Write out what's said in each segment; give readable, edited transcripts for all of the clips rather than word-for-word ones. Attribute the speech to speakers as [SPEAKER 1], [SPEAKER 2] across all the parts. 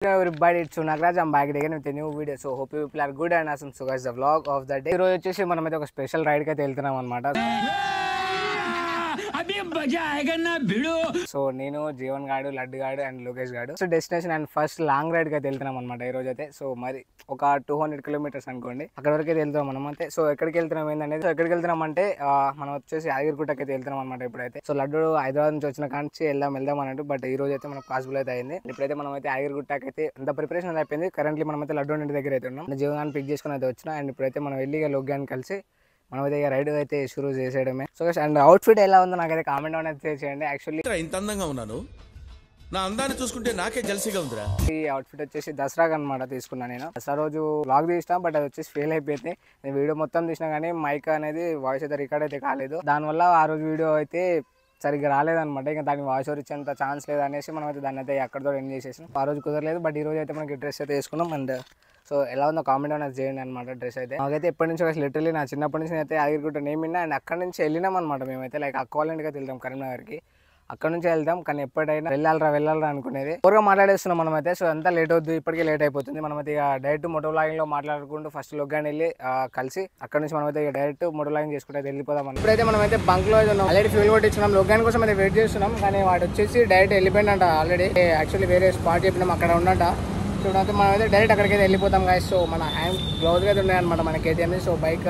[SPEAKER 1] Everybody, it's Nagraj. I'm back again with a new video. So hope you people are good and awesome. So guys, the vlog of the day. ఈరోజు వచ్చేసి మనం అయితే ఒక special ride కి అయితే వెళ్తున్నాం అన్నమాట. సో నేను జీవన్ గాడు, లడ్డు గాడు అండ్ లోకేష్ గాడు so destination and first long ride కి అయితే వెళ్తున్నాం అనమాట ఈ రోజు అయితే. సో మరి ఒక 200 కిలోమీటర్స్ అనుకోండి, అక్కడ వరకు అయితే వెళ్తాం మనం అయితే. సో ఎక్కడికి వెళ్తున్నాం ఏంటనేది, సో ఎక్కడికి వెళ్తున్నాం అంటే మనం వచ్చేసి యాదగిరిగుట్టకి అయితే వెళ్తున్నాం అనమాట ఇప్పుడైతే. సో లడ్డు హైదరాబాద్ నుంచి వచ్చిన కాంచి వెళ్దాం అన్నట్టు, బట్ ఈ రోజు అయితే మనకు పాసిబుల్ అయితే అయింది. ఇప్పుడైతే మనం అయితే యాదగిరిగుట్టకి అయితే అంత ప్రిపరేషన్ అయిపోయింది. కరెంట్లీ మనం అయితే లడ్డు ఇంటి దగ్గర అయితే ఉన్నాం. జీవనాన్ని పిక్ చేసుకుని అయితే వచ్చినా అండ్ ఇప్పుడైతే మనం వెళ్ళి లోగ్యాన్ని కలిసి మనమైతే రైడ్ అయితే షురూ చేసేయడమే. సో అండ్ అవుట్ఫిట్ ఎలా ఉందో నాకైతే కామెంట్ అనేది చేయండి. యాక్చువల్లీ
[SPEAKER 2] ఇంత అందంగా ఉన్నాను, నా అందాన్ని చూసుకుంటే నాకే జల్సీగా ఉందిరా.
[SPEAKER 1] ఈ అవుట్ఫిట్ వచ్చేసి దసరాకి అనమాట తీసుకున్నాను. నేను దసరా రోజు వ్లాగ్ తీసిన, బట్ అది వచ్చేసి ఫెయిల్ అయిపోయింది. నేను వీడియో మొత్తం తీసినా కానీ మైక్ అనేది వాయిస్ అయితే రికార్డ్ అయితే కాలేదు. దానివల్ల ఆ రోజు వీడియో అయితే సరిగ్గా రాలేదనమాట. ఇంకా దానికి వాయిస్ ఓవర్ ఇచ్చేంత ఛాన్స్ లేదనేసి మనం అయితే దాన్ని అయితే అక్కడితో ఎండ్ చేసేసాం. ఆ రోజు కుదరలేదు, బట్ ఈ రోజు అయితే మనకి డ్రెస్ అయితే వేసుకున్నాం. అండ్ సో ఎలా ఉందో కామెంట్ అనేది చేయండి అనమాట. డ్రెస్ అయితే నాకైతే ఎప్పటి నుంచో లిటరల్లీ నా చిన్నప్పటి నుంచి అయితే యాదగిరిగుట్ట నేమ్ విన్నా. అండ్ అక్కడ నుంచి వెళ్ళినాం అనమాట మేమైతే. లైక్ అక్క వాళ్ళ ఇంటికి అయితే వెళ్తాం కరీంనగర్కి, అక్కడ నుంచి వెళ్తాం. కానీ ఎప్పుడైనా వెళ్ళాలరా అనుకునేది. త్వరగా మాట్లాడేస్తున్నాం మనమైతే. సో అంతా లేట్ అవుతుంది, ఇప్పటికే లేట్ అయిపోతుంది. మనమైతే ఇక డైరెక్ట్ మోటో వ్లాగింగ్ లో మాట్లాడుకుంటూ ఫస్ట్ లోగ్గాని వెళ్ళి కలిసి అక్కడ నుంచి మనమైతే డైరెక్ట్ మోటో వ్లాగింగ్ చేసుకుంటే వెళ్ళిపోదాం. ఇప్పుడైతే మనమైతే బంక్ లో ఉన్నాం. Already fuel కొట్టించున్నాం. లోగ్గాని కోసం అయితే వెయిట్ చేస్తున్నాం, కానీ వాడు వచ్చేసి డైరెక్ట్ వెళ్ళిపోయినట్ట. ఆల్రెడీ యాక్చువల్లీ వేరే స్పాట్ చెప్పినాం, అక్కడ ఉన్నట్ట. చూడండి మనం అయితే డైరెక్ట్ అక్కడికైతే వెళ్ళిపోతాం గాయస్. సో మన హ్యాండ్ గ్లౌజ్ అయితే ఉన్నాయన్నమాట మన కేటీఎం. సో బైక్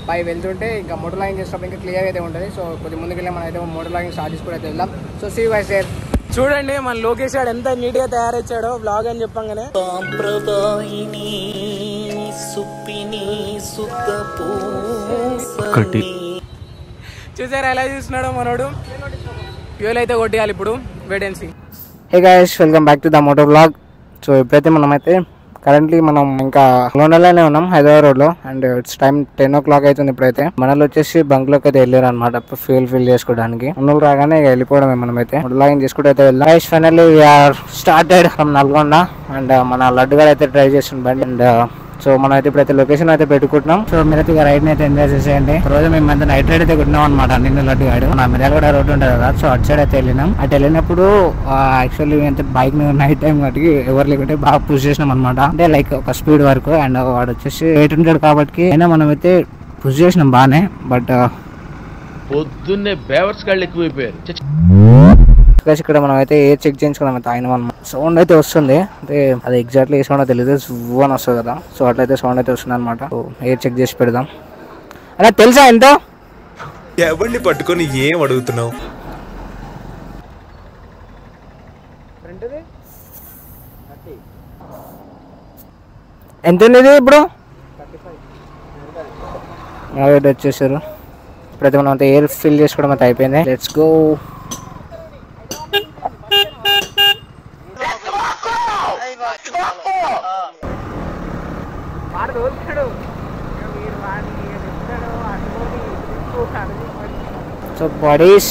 [SPEAKER 1] పై వెళ్తుంటే ఇంకా మోటో లాగింగ్ చేసినప్పుడు ఇంకా క్లియర్ అయితే ఉంటుంది. సో కొద్దిగా ముందుకెళ్ళి మనం అయితే మోటో లాగింగ్ స్టార్ట్ చేసుకుని అయితే వెళ్దాం. So see you guys there. చూడండి మన లోకేష్ గారు ఎంత నీట్ గా తయారయ్యాడో వ్లాగ్ అని చెప్పంగానే. చూసారా ఎలా చూస్తున్నాడో మనోడు. ఫ్యూల్ అయితే కొట్టేయాలి ఇప్పుడు. Wait and see. Hey guys, welcome back to the moto vlog. సో ఇప్పుడైతే మనమైతే కరెంట్లీ మనం ఇంకా లోనలోనే ఉన్నాం హైదరాబాద్ రోడ్ లో. అండ్ ఇట్స్ టైం 10 o'clock అవుతుంది. ఇప్పుడైతే మనలో వచ్చేసి బంక్ లోకి అయితే వెళ్ళారు అనమాట ఫ్యూల్ ఫిల్ చేసుకోవడానికి. ఉన్నోళ్ళు రాగానే వెళ్ళిపోవడమే మనమైతే లాగింగ్ చేసుకుంటూ అయితే వెళ్దాం. Guys finally we're started from Nalgonda. And మన లడ్డు గారు అయితే ట్రై చేస్తుంది బండి. అండ్ సో మనం అయితే ఇప్పుడైతే లొకేషన్ అయితే పెట్టుకుంటున్నాం. సో మీరైతే ఇక రైడ్ అయితే ఎంజాయ్ చేసేయండి. రోజు మేము అంతా నైట్ రైడ్ అయితే కొట్టినాం అనమాట. నిన్న లడ్డు గాడు నా మిర్యాలగూడ రోడ్డు ఉంటుంది కదా, సో అటు సైడ్ అయితే వెళ్ళినాం. అటు వెళ్ళినప్పుడు యాక్చువల్లీ అయితే బైక్ నైట్ టైం కాబట్టి ఎవరు లేకుంటే బాగా పుష్ చేసినాం అనమాట. అంటే లైక్ ఒక స్పీడ్ వరకు. అండ్ వాడు వచ్చేసి 800 కాబట్టి అయినా మనం అయితే పుష్ చేసినాం బాగానే. బట్
[SPEAKER 2] పొద్దున్నే బేవర్స్ గాళ్ళు ఎక్కువైపోయారు.
[SPEAKER 1] ఇక్కడ మనం అయితే ఎయిర్ చెక్ చేయించుకున్నాం. అయితే ఆయన మనం సౌండ్ అయితే వస్తుంది, అంటే అది ఎగ్జాక్ట్లీ ఏ సౌండ్ తెలియదు, జువ్ అని వస్తుంది కదా. సో అట్లయితే సౌండ్ అయితే వస్తుంది అనమాట. సో ఎయిర్ చెక్ చేసి పెడదాం. అలా తెలుసా ఎంతో
[SPEAKER 3] ఎవరిని పట్టుకొని ఏం అడుగుతున్నావు?
[SPEAKER 1] ఎంత ఉంది ఇది ఇప్పుడు? వచ్చేసారు. ఇప్పుడైతే మనం అంతా ఎయిర్ ఫిల్ చేసుకోవడం అయితే అయిపోయింది. Let's go. సో బాడీస్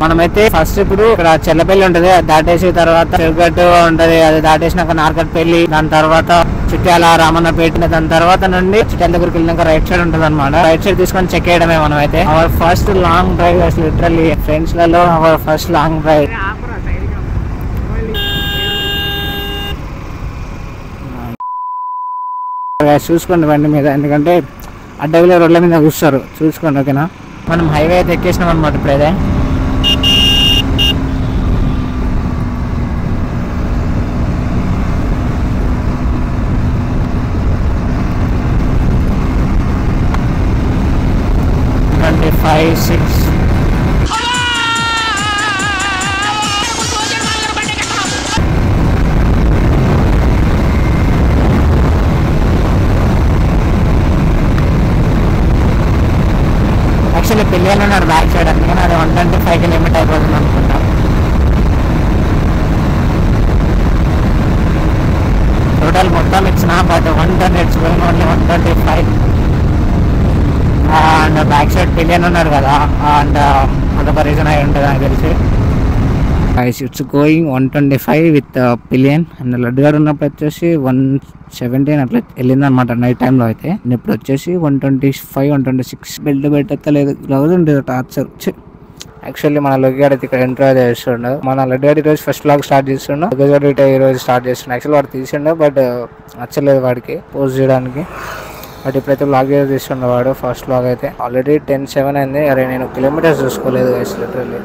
[SPEAKER 1] మనమైతే ఫస్ట్ ఇప్పుడు ఇక్కడ చెల్లపల్లి ఉంటది, దాటేసి తర్వాత చెరుగట్టు ఉంటది, అది దాటేసినాక నార్కట్పల్లి, దాని తర్వాత చిట్యాల రామన్నపేట, దాని తర్వాత నుండి చిట్యాల దగ్గరికి వెళ్ళినాక రైట్ సైడ్ ఉంటది అనమాట. రైట్ సైడ్ తీసుకొని చెక్ చేయడమే మనం అయితే. అవర్ ఫస్ట్ లాంగ్ డ్రైవ్ అసలు లిటరల్లీ ఫ్రెండ్స్ లలో అవర్ ఫస్ట్ లాంగ్ డ్రైవ్. చూసుకోండి బండి మీద, ఎందుకంటే అడ్డవిలో రోడ్ల మీద కూర్చోరు. చూసుకోండి ఓకేనా. మనం హైవే అయితే ఎక్కేసినాం అనమాట ఇప్పుడైతే. యాక్చువల్లీ పిల్లలు ఉన్నారు బ్యాక్ సైడ్, అందుకని అది 125 లిమిట్ అయిపోతుంది అనుకుంటా. టోటల్ మొత్తం ఇచ్చిన, but 110 it's going only 125. And back side పిల్లలు ఉన్నారు కదా, అండ్ అదొక రీజన్ అయి ఉంటుంది నాకు తెలిసి. It's going 125 with pillion. And laddu గారు ఉన్నప్పుడు వచ్చేసి 117 అట్లా వెళ్ళింది అనమాట నైట్ టైంలో అయితే. ఇప్పుడు వచ్చేసి 125, 126. బెల్ట్ పెట్టలేదు, గ్లౌజ్ ఉండేది టార్చర్. యాక్చువల్లీ మన లొగ్గాడు అయితే ఇక్కడ ఎంట్రీ అయితే చేస్తుండు. మన లొగ్గాడు ఈ రోజు ఫస్ట్ వ్లాగ్ స్టార్ట్ చేస్తుండు. లొగ్గాడు ఈ రోజు స్టార్ట్ చేస్తుండు. యాక్చువల్లీ వాడు తీసిండు బట్ నచ్చలేదు వాడికి పోస్ట్ చేయడానికి. బట్ ఇప్పుడైతే వ్లాగ్ అయితే తీస్తుండే వాడు. ఫస్ట్ వ్లాగ్ అయితే ఆల్రెడీ 10:07 అయింది. అరే నేను కిలోమీటర్స్ చూసుకోలేదు గైస్. లిటరల్లీ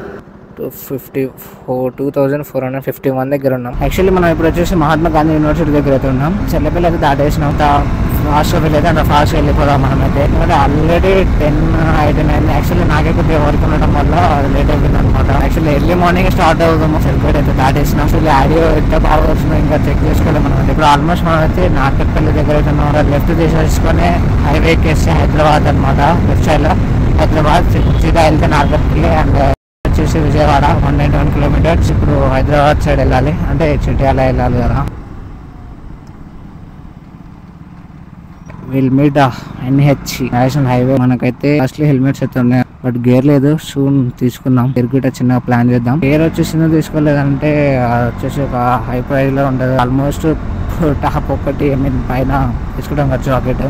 [SPEAKER 1] 2451 దగ్గర ఉన్నాం. యాక్చువల్లీ మనం ఇప్పుడు వచ్చేసి మహాత్మా గాంధీ యూనివర్సిటీ దగ్గర అయితే ఉన్నాం. చెల్లెపల్లి అయితే దాటేసినాం. ఫాస్ట్గా వెళ్ళేది అంటే ఫాస్ట్గా వెళ్ళిపోదాం మనమైతే. ఎందుకంటే ఆల్రెడీ 10:18 యాక్చువల్లీ నాకే కొద్దిగా వర్క్ ఉండడం వల్ల అది లేట్ అయిపోయింది అనమాట. యాక్చువల్లీ ఎర్లీ మార్నింగ్ స్టార్ట్ అవుతాము. సెల్ఫేట్ అయితే దాటేసినాం. యాక్చువల్లీ ఆడియో ఎంత బాగా వస్తుందో ఇంకా చెక్ చేసుకోవాలి మనం. ఇప్పుడు ఆల్మోస్ట్ మనం అయితే నార్కట్పల్లి దగ్గర అయితే ఉన్నాం. లెఫ్ట్ తీసేసుకొని హైవే ఎక్కేసి హైదరాబాద్ అనమాట. లెఫ్ట్ సైడ్ లో హైదరాబాద్ సీదా వెళ్తే నార్కట్పల్లి అండ్ వచ్చేసి విజయవాడ 191 కిలోమీటర్స్. ఇప్పుడు హైదరాబాద్ సైడ్ వెళ్ళాలి అంటే చిట్యాల వెళ్ళాలి కదా. Will meet NH national highway. మనకైతే ఫస్ట్ హెల్మెట్స్ అయితే ఉన్నాయి బట్ గేర్ లేదు. షూన్ తీసుకుందాం. గేర్ గిట్ట చిన్నగా ప్లాన్ చేద్దాం. గేర్ వచ్చేసి తీసుకోలేదంటే వచ్చేసి ఒక హై ప్రైస్ లో ఉంటుంది. ఆల్మోస్ట్ టాప్ ఒకటి పైన తీసుకుంటాం ఖర్చు రాకెట్.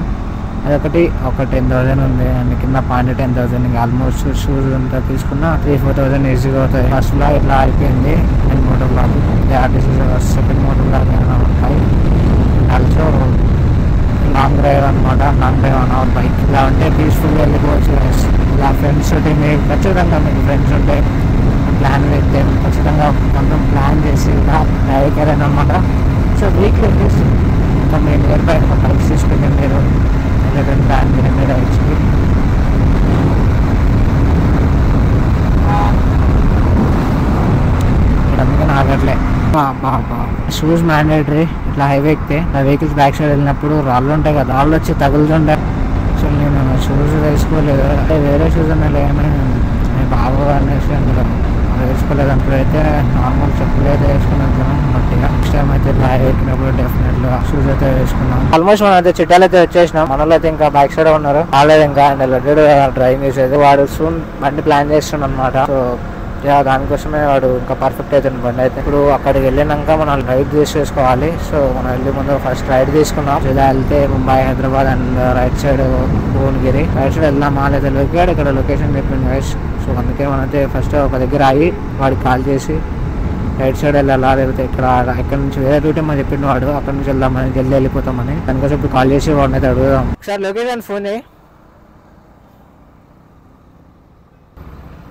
[SPEAKER 1] అదొకటి ఒక 10,000 ఉంది అండ్ కింద 10,000. ఇంకా ఆల్మోస్ట్ షూస్ అంతా తీసుకున్నా 3-4,000 ఈజీగా అవుతాయి. ఫస్ట్ బ్లాగ్ ఇట్లా అయిపోయింది. And moto vlog second moto vlog ఉంటాయి. ఆల్సో లాంగ్ డ్రైవ్ అనమాట. Long drive on our bike. ఇలా ఉంటే పీస్ఫుల్గా వెళ్ళిపోవచ్చు. ఇలా ఫ్రెండ్స్ ఉంటే మీరు ఖచ్చితంగా మీకు ఫ్రెండ్స్ ఉంటే ప్లాన్ అయితే ఖచ్చితంగా కొంచెం ప్లాన్ చేసి ఇలా డ్రైవ్కి అనమాట. సో వీక్లీ వచ్చేసి ఇంకా మీరు నియర్ బై బైక్స్ తీసుకుని మీరు ప్లాన్ చేయండి రైడ్స్కి. అందుకని ఆగట్లే. Shoes mandatory. ఇట్లా హైవే ఎక్కితే ఆ వెహికల్స్ బ్యాక్ సైడ్ వెళ్ళినప్పుడు రాళ్ళు ఉంటాయి కదా, రాళ్ళు వచ్చి తగులుతుంటాయి. సో నేను షూస్ వేసుకోలేదు. అంటే వేరే షూస్ అన్నా ఏమైనా బాగా అనేసి అందులో వేసుకోలేదు. అప్పుడైతే నార్మల్ చెప్పులు అయితే వేసుకుని వెళ్తున్నాం. బట్ నెక్స్ట్ టైం అయితే ఇలా హైవే ఎక్కినప్పుడు డెఫినెట్లీ షూస్ అయితే వేసుకున్నాం. ఆల్మోస్ట్ మనం అయితే చిట్టాలు అయితే వచ్చేసినాం. మనలో అయితే ఇంకా బ్యాక్ సైడ్ ఉన్నారు. రాలేదు ఇంకా. అండ్ డ్రైవింగ్ చేసేది వాడు సూన్ బండి ప్లాన్ చేస్తున్నాం అనమాట. సో దానికోసమే వాడు ఇంకా పర్ఫెక్ట్ అవుతుంది బండి అయితే. ఇప్పుడు అక్కడికి వెళ్ళినాక మనం రైడ్ చేసుకోవాలి. సో మనం వెళ్ళి ముందు ఫస్ట్ రైడ్ తీసుకున్నాం. ఇలా వెళ్తే Mumbai, Hyderabad and right side Bhuvanagiri. Right side వెళ్దామా లేదా లొకేట్ ఇక్కడ లొకేషన్ చెప్పింది గైస్. సో అందుకే మనమైతే ఫస్ట్ ఒక దగ్గర ఆగి వాడికి కాల్ చేసి రైట్ సైడ్ వెళ్ళాలా లేకపోతే ఇక్కడ నుంచి వేరే రూట్ ఏమో చెప్పిండు వాడు. అక్కడ నుంచి వెళ్దామని జల్దీ వెళ్ళిపోతామని. దానికోసం ఇప్పుడు కాల్ చేసి వాడిని అయితే అడుగుదాం. సార్ లొకేషన్ ఫోన్ చేయి.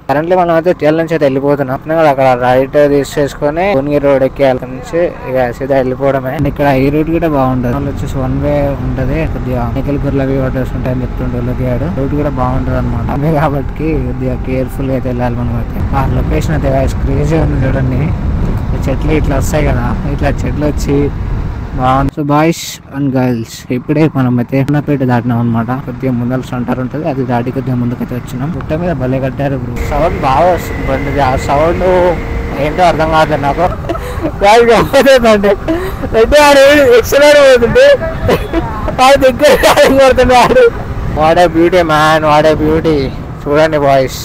[SPEAKER 1] కరెంట్లీ మనం అయితే టీఎల్ నుంచి అయితే వెళ్ళిపోతున్నాం. అక్కడ రైట్ తీసుకొని భువనగిరి రోడ్ ఎక్కి అక్కడ నుంచి ఇక సీదా వెళ్ళిపోవడమే. ఇక్కడ ఈ రూట్ కూడా బాగుంటుంది. వచ్చేసి 1 వే ఉంటది. కొద్దిగా వెహికల్ గుర్లవి హోటల్స్ ఉంటాయని చెప్తుండే లొకేట్. రూట్ కూడా బాగుంటది అనమాట. అదే కాబట్టి కొద్దిగా కేర్ఫుల్ అయితే వెళ్ళాలి మనం అయితే. ఆ లొకేషన్ అయితే క్రేజీ ఉంది చూడండి. చెట్లు ఇట్లా వస్తాయి కదా, ఇట్లా చెట్లు వచ్చి బాగుంది. సో బాయ్స్ అండ్ గర్ల్స్ ఇప్పుడే మనం అయితే ఉన్నపేట దాటినాం అనమాట. కొద్దిగా ముందర సెంటర్ ఉంటుంది, అది దాటి కొద్దిగా ముందుకైతే వచ్చినాం. పుట్ట మీద భలే కట్టారు. సౌండ్ బాగా వస్తుంది బండి. ఆ సౌండ్ ఏంటో అర్థం కావట్లేదు నాకు. పోతుందండి ఎక్సలెంట్ పోతుంది. వాడు దగ్గర కొడుతుంది వాడు. వాడే బ్యూటీ మ్యాన్, వాడే బ్యూటీ. చూడండి బాయ్స్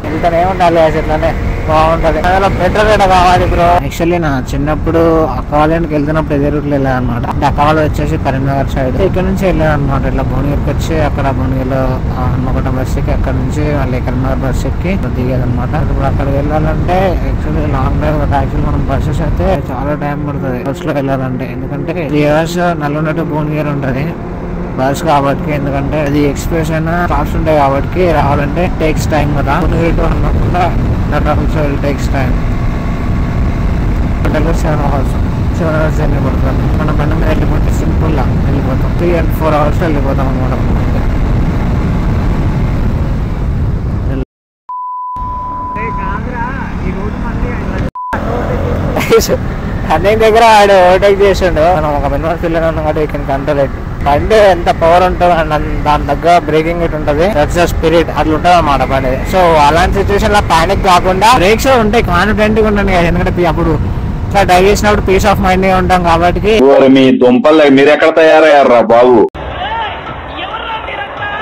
[SPEAKER 1] వెళ్తానే ఉండాలి అట్లనే బాగుంటది. పెట్రోల్ రేట్ కావాలి బ్రో. యాక్చువల్లీ నా చిన్నప్పుడు అక్క వాళ్ళకి వెళ్తున్నప్పుడు ఎదే రూట్లో వెళ్ళాను అనమాట. అంటే అక్క వాళ్ళు వచ్చేసి కరీంనగర్ సైడ్. ఇక్కడ నుంచి వెళ్ళాను అనమాట. ఇట్లా భువనగిరికి వచ్చి అక్కడ భువనగిరిలో హన్మకొండ బస్ ఎక్కి అక్కడ నుంచి మళ్ళీ కరీంనగర్ బస్ ఎక్కి దిగేది అనమాట. ఇప్పుడు అక్కడికి వెళ్ళాలంటే యాక్చువల్లీ లాంగ్ డ్రైవ్ కదా. యాక్చువల్లీ మనం బస్సెస్ అయితే చాలా టైం పడుతుంది బస్ లో వెళ్ళాలంటే. ఎందుకంటే 3 hours నల్గొండ టు భువనగిరి ఉంటుంది బస్ కాబట్టి. ఎందుకంటే అది ఎక్స్ప్రెస్ అయినా స్టాప్స్ ఉంటాయి కాబట్టి రావాలంటే టేక్స్ టైం కదా. Hanamkonda takes time. 7 hours journey పడుతుంది. మన బండి మీద వెళ్ళిపోతే సింపుల్గా వెళ్ళిపోతాం. 3 and 4 hours వెళ్ళిపోతాం అనమాట. రన్నింగ్ దగ్గర ఆడు ఓవర్టేక్ చేసిండు. మనం ఒక మినిమం ఫీల్ ఉన్నాం కాబట్టి యూ కెన్ కంట్రోల్ ఇట్. బండి ఎంత పవర్ ఉంటుంది అండ్ దాని దగ్గర బ్రేకింగ్ ఇట్ ఉంటుంది. That's the spirit. అట్లా ఉంటుంది అన్నమాట బండి. సో అలాంటి సిచ్యువేషన్ లో పానిక్ కాకుండా బ్రేక్స్ ఉంటాయి, కాన్ఫిడెంట్ గా ఉండండి. ఎందుకంటే అప్పుడు ఇట్లా డ్రైవ్ చేసినప్పుడు పీస్ ఆఫ్ మైండ్ ఉంటాం కాబట్టి.
[SPEAKER 4] మీ దుంపల్ మీరు ఎక్కడ తయారయ్యారా బాబు?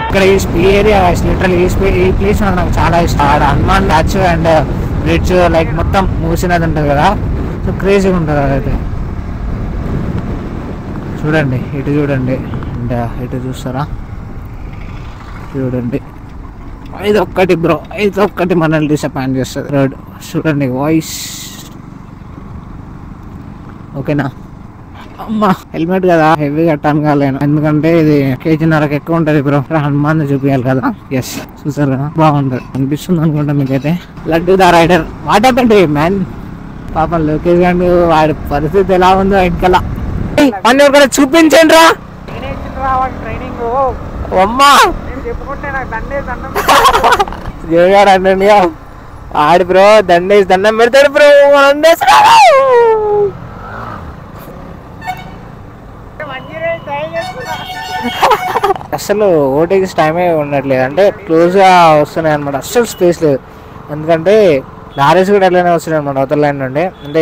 [SPEAKER 1] ఇక్కడ ఈ ఏరియా లిటరల్ ఈ ప్లేస్ నాకు చాలా ఇష్టం. హనుమాన్ టాచ్ అండ్ బ్రిడ్జ్ లైక్ మొత్తం మూసినది ఉంటుంది కదా. సో క్రేజీగా ఉంటుంది అదైతే. చూడండి ఇటు చూడండి అండ్ ఇటు చూస్తారా చూడండి. ఇది ఒక్కటి మనల్ని డిసప్పాయింట్ చేస్తుంది రోడ్. చూడండి వాయిస్ ఓకేనా. అమ్మా హెల్మెట్ కదా హెవీ కట్టాను కాలేను, ఎందుకంటే ఇది కేజీన్నరకు ఎక్కువ ఉంటది బ్రో. హనుమాన్ చూపించాలి కదా. ఎస్ చూసారు కదా బాగుంటది అనిపిస్తుంది అనుకుంటా మీకైతే. Laddu the rider what happened man. పాపం లోకేష్ గారు వాడి పరిస్థితి ఎలా ఉందో ఇంకలా అన్నీ ఒకటి చూపించండి రా ట్రైనింగ్. అమ్మా జోగాడు అనండి ఆడి బ్రో దండేసి దండం పెడతాడు బ్రో. అసలు ఓటీకి టైమే ఉండట్లేదు, అంటే క్లోజ్ గా వస్తున్నాయి అనమాట. అస్సలు స్పేస్ లేదు, ఎందుకంటే లారీస్ కూడా అట్లనే వస్తున్నాయి అనమాట అవతల లైన్ నుండి. అంటే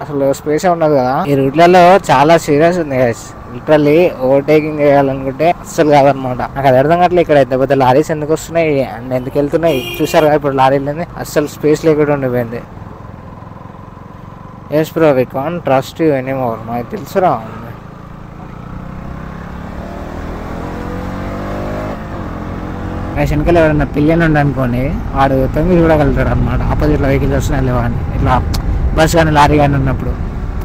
[SPEAKER 1] అసలు స్పేస్ ఉండదు కదా. ఈ రూట్లలో చాలా సీరియస్ ఉంది గైస్. లిటరల్లీ ఓవర్టేకింగ్ చేయాలనుకుంటే అస్సలు కాదనమాట. నాకు అది అర్థం కావట్లేదు ఇక్కడ ఎంత పెద్ద లారీస్ ఎందుకు వస్తున్నాయి అండ్ ఎందుకు వెళ్తున్నాయి. చూసారు కదా ఇప్పుడు లారీలు అస్సలు స్పేస్ లేకుండా ఉండిపోయింది. Yes bro we can't trust you anymore. మాకు తెలుసురా. వెనకాల ఎవరైనా పిల్లలు ఉండి అనుకోండి వాడు తొంగి చూడగలుగుతాడు అనమాట. ఆపోజిట్లో వెహికల్స్ వస్తున్నాయి లేవా అని. ఇట్లా బస్ కానీ లారీ కానీ ఉన్నప్పుడు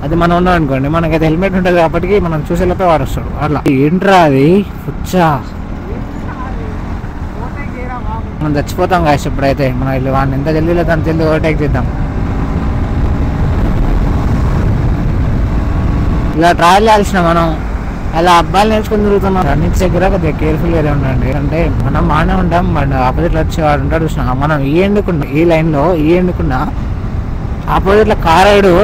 [SPEAKER 1] అది మనం ఉన్నాం అనుకోండి, మనకైతే హెల్మెట్ ఉంటుంది కాబట్టి మనం చూసేలోపే వాడు వస్తాడు. అట్లా ఏంట్రా అది పుచ్చా మనం చచ్చిపోతాం కాదు ఇప్పుడైతే. మనం వెళ్ళి వాడిని ఎంత జల్దీ లేదు అంత జల్దీ ఓవర్టేక్ చేద్దాం. ఇలా ట్రావెల్ చేయాల్సిన మనం అలా అబ్బాయిలు నేర్చుకుని తిరుగుతున్నాం. రన్నింగ్ దగ్గర కొద్దిగా కేర్ఫుల్ గానే ఉండండి. అంటే మనం బాగానే ఉంటాం, బట్ ఆపోజిట్ లో వచ్చేవాడు ఉంటాడు చూసినా. మనం ఈ లైన్ లో ఎండుకున్నా ఆపోజిట్ లో కారాడు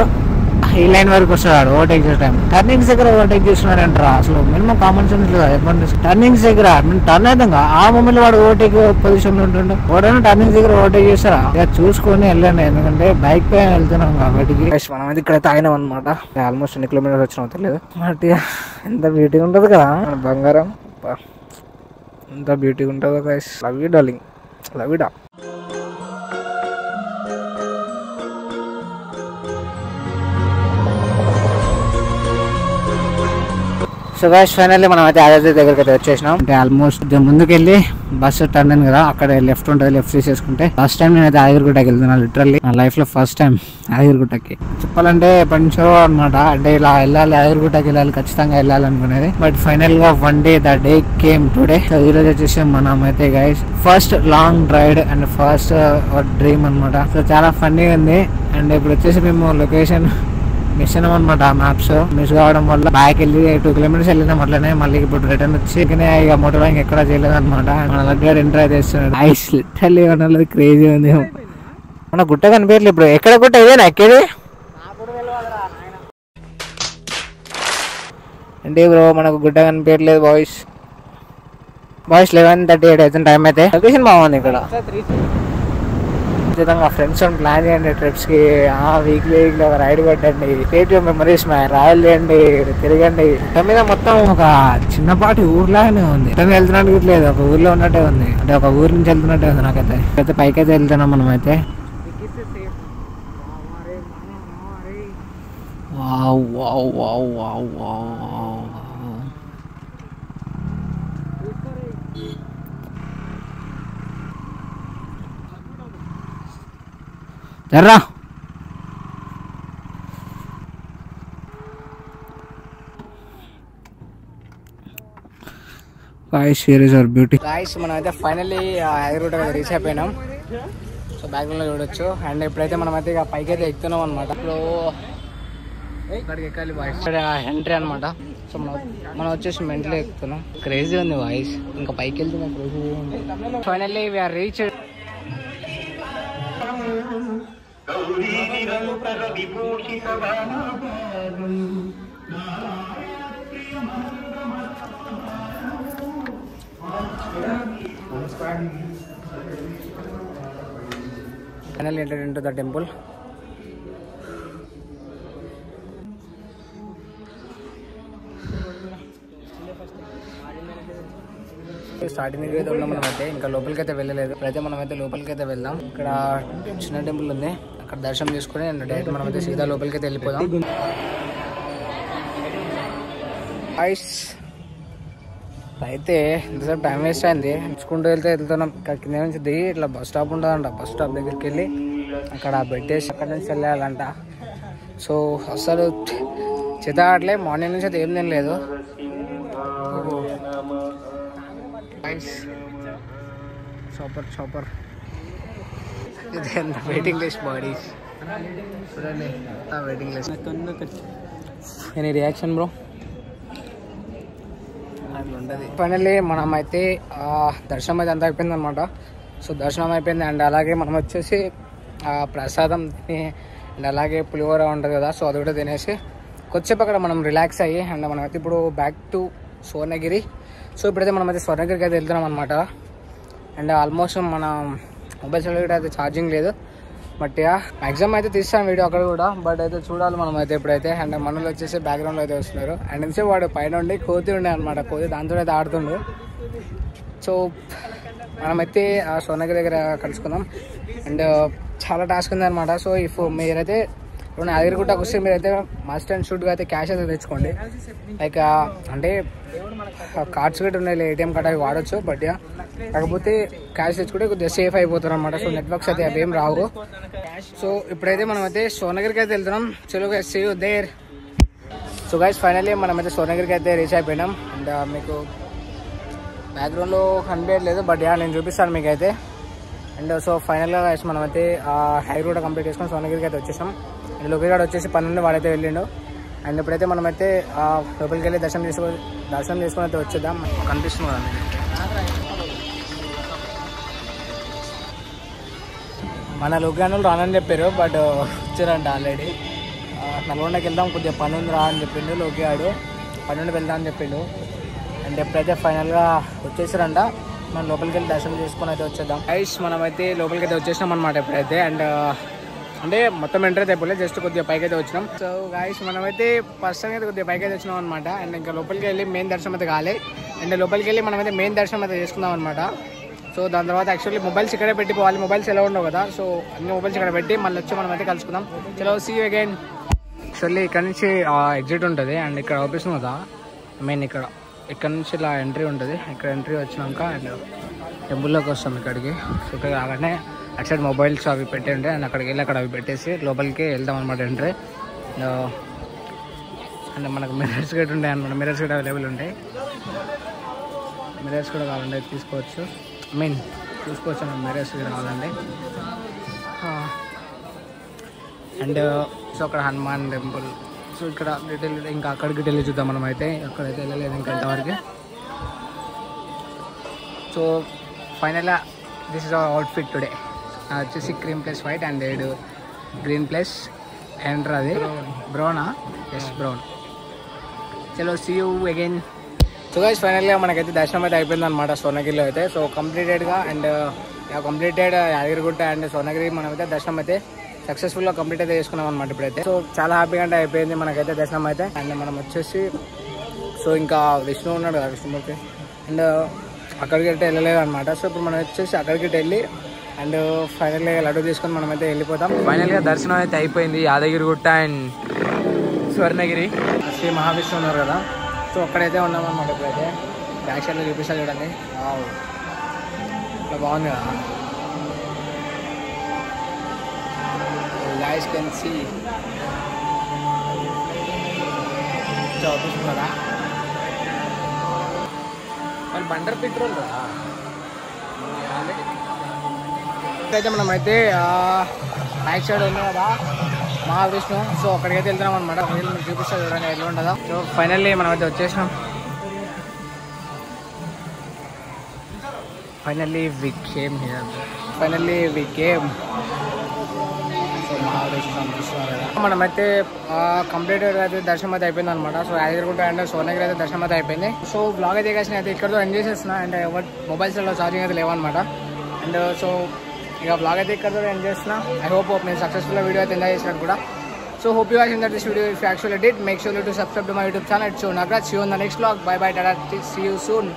[SPEAKER 1] ఈ లైన్ వరకు వస్తాడు ఓవర్టేక్ చేసే టైం. టర్నింగ్స్ దగ్గర ఓవర్టేక్ చేస్తున్నాడు అంటారా. అసలు మినిమం కామన్ సెన్స్ లేదు. టర్నింగ్స్ దగ్గర టర్న్ అవుతాం ఆ మూమెంట్ వాడు ఓవర్టేక్ పొజిషన్ లో ఉంటుండే. ఎవరైనా టర్నింగ్స్ దగ్గర ఓవర్టేక్ చేస్తారా? ఇక చూసుకొని వెళ్ళండి, ఎందుకంటే బైక్ పైన వెళ్తున్నాం కాబట్టి. మనం అయితే ఇక్కడ తాగినాం అనమాట. ఆల్మోస్ట్ 2 కిలోమీటర్స్ వచ్చినాం తెలియదు. బట్ ఎంత బ్యూటీగా ఉంటుంది కదా బంగారం, ఎంత బ్యూటీగా ఉంటుందో guys. Love you darling, love you డా. సో గైస్ ఫైనల్లీ మనం అయితే ఆదిత్య దగ్గరికి అయితే వచ్చేసినాం. అంటే ఆల్మోస్ట్ ముందుకెళ్ళి బస్సు టర్న్ అయింది కదా, అక్కడ లెఫ్ట్ ఉంటుంది, లెఫ్ట్ తీసేసుకుంటే. ఫస్ట్ టైం నేనైతే ఆదిగుట్టకి వెళ్తున్నాను. లిటరల్లీ నా లైఫ్ లో ఫస్ట్ టైం ఆదిగుట్టకి. చెప్పాలంటే ఎప్పటి నుంచో అనమాట. అంటే ఇలా వెళ్ళాలి ఆదిగుట్టకి వెళ్ళాలి ఖచ్చితంగా వెళ్ళాలి అనుకునేది. బట్ ఫైనల్ గా one day the day came today. సో ఈ రోజు వచ్చేసి మనం అయితే guys first long ride and first dream అనమాట. సో చాలా ఫన్నీగా ఉంది. అండ్ ఇప్పుడు వచ్చేసి మేము లొకేషన్ మిస్ అయినాం అనమాట. మ్యాప్స్ మిస్ కావడం వల్ల బ్యాక్ వెళ్ళి 2 కిలోమీటర్స్ వెళ్ళినాం. అట్లనే మళ్ళీ ఇప్పుడు రిటర్న్ వచ్చి ఇక మోటార్ బైక్ ఎక్కడ చేయలేదు అనమాట. మన దగ్గర ఎంటర్ అయితే చేస్తున్నాడు. ఐస్ లిటరల్లీ ఉన్నది క్రేజీ ఉంది. మన గుట్ట కనిపించలేదు ఇప్పుడు. ఎక్కడ గుట్ట ఇదేనా ఎక్కేది అంటే బ్రో? మనకు గుట్ట కనిపించట్లేదు బాయ్స్. 11:38 అవుతుంది టైం అయితే. లొకేషన్ బాగుంది ఇక్కడ. ఖచ్చితంగా ఫ్రెండ్స్ ప్లాన్ చేయండి ట్రిప్స్ కి. వీక్లీ ఒక రైడ్ కొట్టండి. క్రియేట్ మెమరీస్ రాయల్ చేయండి, తిరగండి. మొత్తం మీద మొత్తం ఒక చిన్నపాటి ఊర్లాగానే ఉంది. వెళ్తున్నట్టు లేదు, ఒక ఊర్లో ఉన్నట్టే ఉంది. అంటే ఒక ఊరి నుంచి వెళ్తున్నట్టే ఉంది నాకైతే. అయితే పైకి అయితే వెళ్తున్నాం మనం అయితే. Wow wow wow wow wow. జర్రా guys, here is our beauty. Guys మనం అయితే ఫైనల్లీ హైదరాబాద్ అయితే రీచ్ అయిపోయినాం. సో బ్యాక్గ్రౌండ్ లో చూడొచ్చు. అండ్ ఇప్పుడైతే మనం అయితే ఇక పైకి అయితే ఎక్కుతున్నాం అనమాట. ఇప్పుడు ఇక్కడికి ఎక్కాలి వాయిస్ ఎంట్రీ అనమాట. సో మనం వచ్చేసి మెంటల్ ఎక్కుతున్నాం. క్రేజీ ఉంది వాయిస్. ఇంకా పైకి వెళ్తున్నాం crazy. Finally we're reach. Finally entered into the temple. Starting అయితే ఉన్నాం మనం అయితే. ఇంకా లోపలికి అయితే వెళ్ళలేదు. ఇప్పుడైతే మనం అయితే లోపలికి అయితే వెళ్దాం. ఇక్కడ చిన్న టెంపుల్ ఉంది, అక్కడ దర్శనం చేసుకుని డైరెక్ట్ మనం అయితే సీదా లోపలికి అయితే వెళ్ళిపోదాం. అయితే ఇంతసేపు టైం వేస్ట్ అయింది. నడుచుకుంటూ వెళ్తున్నాం. ఇక్కడ కింద నుంచి దిగి ఇట్లా బస్ స్టాప్ ఉంటుందంట. బస్ స్టాప్ దగ్గరికి వెళ్ళి అక్కడ పెట్టేసి అక్కడ నుంచి వెళ్ళాలంట. సో అసలు చితాట్లే మార్నింగ్ నుంచి అయితే ఏం తినలేదు. సూపర్ ఇది వెయిటింగ్ లిస్ట్ బాడీస్ చూడండి. Waiting list. Any reaction bro? Finally మనం అయితే దర్శనం అయితే అంతా అయిపోయింది అనమాట. సో దర్శనం అయిపోయింది. అండ్ అలాగే మనం వచ్చేసి ప్రసాదం తిని అండ్ అలాగే పులిహోర ఉంటుంది కదా, సో అది కూడా తినేసి కొద్దిసేపు అక్కడ మనం రిలాక్స్ అయ్యి అండ్ మనమైతే ఇప్పుడు బ్యాక్ టు స్వర్ణగిరి. సో ఇప్పుడైతే మనమైతే స్వర్ణగిరికి అయితే వెళ్తున్నాం అనమాట. అండ్ ఆల్మోస్ట్ మన మొబైల్ సెల్ కూడా అయితే ఛార్జింగ్ లేదు. బట్ మ్యాక్సిమం అయితే తీస్తాను వీడియో అక్కడ కూడా. బట్ అయితే చూడాలి మనం అయితే ఇప్పుడైతే. అండ్ మనలో వచ్చేసి బ్యాక్గ్రౌండ్లో అయితే వస్తున్నారు. అండ్ ఇంతే వాడు పైన ఉండి కోతి ఉండే అనమాట. కోతి దాంతో అయితే ఆడుతుండు. సో మనమైతే ఆ స్వర్ణగిరి దగ్గర కలుసుకుందాం. అండ్ చాలా టాస్క్ ఉంది అనమాట. సో ఇఫ్ మీరైతే ఇప్పుడు యాదగిరిగుట్టకు వస్తే మీరైతే మస్ట్ అండ్ షుడ్గా అయితే క్యాష్ అయితే తెచ్చుకోండి. లైక్ అంటే కార్డ్స్ కూడా ఉన్నాయి, ఏటీఎం కార్డ్ అవి వాడచ్చు. బట్ కాకపోతే క్యాష్ తెచ్చుకుంటే కొద్దిగా సేఫ్ అయిపోతారు అనమాట. సో నెట్వర్క్స్ అయితే అవేం రావు. సో ఇప్పుడైతే మనమైతే స్వర్ణగిరికి అయితే వెళ్తున్నాం. చలో guys, see you there. So guys finally మనమైతే స్వర్ణగిరికి అయితే రీచ్ అయిపోయినాం. అండ్ మీకు బ్యాక్గ్రౌండ్లో కనిపించలేదు, బట్ నేను చూపిస్తాను మీకు అయితే. అండ్ సో ఫైనల్గా గైస్ మనమైతే హై రోడ్ కంప్లీట్ చేసుకొని స్వర్ణగిరికి అయితే వచ్చేసాం. అండ్ లోకేగాడు వచ్చేసి పన్నుండి వాడైతే వెళ్ళిండు. అండ్ ఇప్పుడైతే మనమైతే లోపలికి వెళ్ళి దర్శనం చేసుకొని అయితే వచ్చేద్దాం. కనిపిస్తుంది కదా మన లోకేగాడు రానని చెప్పారు, బట్ వచ్చారంట ఆల్రెడీ. నల్గొండకి వెళ్దాం, కొద్దిగా పని ఉంది రా అని చెప్పిండు లోకేగాడు. పన్నుండి వెళ్దాం అని చెప్పిండు. అండ్ ఎప్పుడైతే ఫైనల్గా వచ్చేసారంట, మనం లోపలికి వెళ్ళి దర్శనం చేసుకొని అయితే వచ్చేద్దాం. గైస్ మనమైతే లోపలికి అయితే వచ్చేసినాం అనమాట ఇప్పుడైతే. అండ్ అంటే మొత్తం ఎంటర్ అయితే అయిపోలేదు, జస్ట్ కొద్దిగా పైకి అయితే వచ్చినాం. సో గైస్ మనమైతే ఫస్ట్ అయితే కొద్దిగా పైకి అయితే వచ్చినాం అనమాట. అండ్ ఇంకా లోపలికి వెళ్ళి మెయిన్ దర్శనం అయితే కాలే. అండ్ లోపలికి వెళ్ళి మనమైతే మెయిన్ దర్శనం అయితే చేసుకుందాం అనమాట. సో దాని తర్వాత యాక్చువల్లీ మొబైల్స్ ఇక్కడే పెట్టిపోవాలి. మొబైల్స్ ఎలా ఉండవు కదా, సో అన్ని మొబైల్స్ ఇక్కడ పెట్టి మళ్ళీ వచ్చి మనం అయితే కలుసుకుందాం. చలో సీ యూ అగైన్. యాక్చువల్లీ ఇక్కడ నుంచి ఎగ్జిట్ ఉంటుంది. అండ్ ఇక్కడ ఆఫీస్ కదా మెయిన్, ఇక్కడ నుంచి ఇలా ఎంట్రీ ఉంటుంది. ఇక్కడ ఎంట్రీ వచ్చినాక అండ్ టెంపుల్లోకి వస్తాం ఇక్కడికి. సో ఇక్కడ రాగానే అటు సైడ్ మొబైల్స్ అవి పెట్టండి. అండ్ అక్కడికి వెళ్ళి అక్కడ అవి పెట్టేసి లోపలికి వెళ్దాం అనమాట ఎంట్రీ. అండ్ మనకు మిర్రర్స్ గేట్ ఉంటాయి అనమాట. మిర్రర్స్ గేట్ అవైలబుల్ ఉంటాయి. మిర్రర్స్ కూడా కావాలంటే తీసుకోవచ్చు. చూసుకోవచ్చు మనం మిర్రర్స్ కూడా కావాలండి. అండ్ సో అక్కడ హనుమాన్ టెంపుల్. సో ఇక్కడ డీటెయిల్ ఇంకా అక్కడికి వెళ్ళి చూద్దాం మనం అయితే. అక్కడైతే వెళ్ళలేదు ఇంకా ఇంతవరకు. సో ఫైనల్గా this is our outfit today. వచ్చేసి cream plus white and green plus ఎంటర్ అది బ్రౌనా. Yes brown. చలో see you again. So guys ఫైనల్గా మనకైతే దర్శనం అయితే అయిపోయింది అనమాట స్వర్ణగిరిలో అయితే. సో కంప్లీటెడ్గా and completed Yadagirigutta and Swarnagiri మనమైతే దర్శనం అయితే సక్సెస్ఫుల్గా కంప్లీట్ అయితే చేసుకున్నాం అనమాట ఇప్పుడైతే. సో చాలా హ్యాపీగా అంటే అయిపోయింది మనకైతే దర్శనం అయితే. అండ్ మనం వచ్చేసి సో ఇంకా విష్ణు ఉన్నాడు కదా, విష్ణుమూర్తి. అండ్ అక్కడికి అయితే వెళ్ళలేదు అనమాట. సో ఇప్పుడు మనం వచ్చేసి అక్కడికి వెళ్ళి అండ్ ఫైనల్గా లడ్డు తీసుకొని మనమైతే వెళ్ళిపోతాం. ఫైనల్గా దర్శనం అయితే అయిపోయింది యాదగిరిగుట్ట అండ్ స్వర్ణగిరి. శ్రీ మహావిష్ణు ఉన్నారు కదా, సో అక్కడైతే ఉన్నాం అనమాట ఇప్పుడైతే. బ్యాక్ సైడ్లో చూపిస్తాను చూడండి, ఇట్లా బాగుంది కదా. guys can see చూపిస్తున్నారా మరి బండర్ పెట్రోల్ కదా. అయితే మనమైతే బ్యాక్ సైడ్ ఉంది కదా మహావిష్ణు. సో అక్కడికైతే వెళ్తున్నాం అనమాట. మీకు చూపిస్తా చూడండి ఎట్లా ఉంటుందా. సో ఫైనల్లీ మనమైతే వచ్చేసినాం. ఫైనల్లీ వి కేమ్ మనమైతే కంప్లీటెడ్ అయితే దర్శనం అయితే అయిపోయింది అనమాట. సో యాదగిరిగుట్ట అండ్ స్వర్ణగిరి అయితే దర్శనం అయితే అయిపోయింది. సో బ్లాగ్ అయితే చేసిన అయితే ఇక్కడతో ఎంజాయ్ చేస్తున్నా. అండ్ మొబైల్స్లో ఛార్జింగ్ అయితే లేవన్నమాట. అండ్ సో ఇక బ్లాగ్ అయితే ఇక్కడతో ఎంజాయ్ చేస్తున్నా. ఐ హోప్ నేను సక్సెస్ఫుల్గా వీడియో అయితే ఎంజాయ్ చేసినట్టు కూడా. So hope you guys enjoyed this video. If you actually did, make sure to subscribe to my YouTube channel. So Nagraj, see you on the next vlog. Bye bye, tada, see you soon.